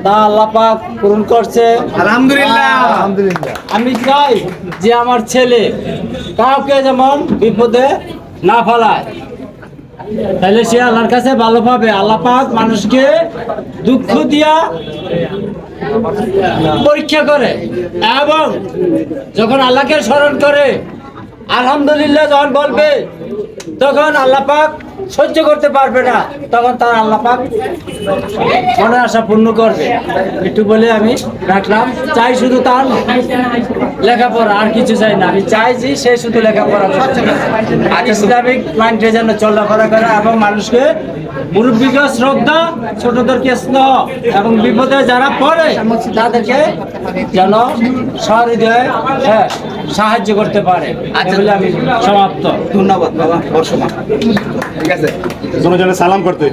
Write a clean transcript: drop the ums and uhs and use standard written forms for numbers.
তা আল্লাহ পাক পূরণ করছে আলহামদুলিল্লাহ। আলহামদুলিল্লাহ। আমি চাই যে আমার ছেলে কাউকে যেমন বিপদে না ফেলায়, তাহলে সে আল্লাহর কাছে ভালো পাবে। আল্লাহ পাক মানুষকে দুঃখ দিয়া পরীক্ষা করে এবং যখন আল্লাহকে স্মরণ করে আলহামদুলিল্লাহ যখন বলবে, তখন আল্লাহ পাক সহ্য করতে পারবে না, তখন তার আল্লাহ পাক মনের আশা পূর্ণ করবে। একটু বলে আমি রাখলাম। চাই শুধু তার লেখাপড়া, আর কিছু চাই না। আমি চাইছি সে শুধু লেখাপড়া করছে, আর ইসলামিক মাইন্ডে যেন চলাফেরা করে এবং মানুষকে মুরব্বীকে শ্রদ্ধা, ছোটদেরকে স্নেহ এবং বিপদে যারা পড়ে তাদেরকে যেন সহৃদয়ে সাহায্য করতে পারে। বলে আমি সমাপ্ত। ধন্যবাদ বাবা, বর্ষমা। ঠিক আছে, দুজনে সালাম করতে।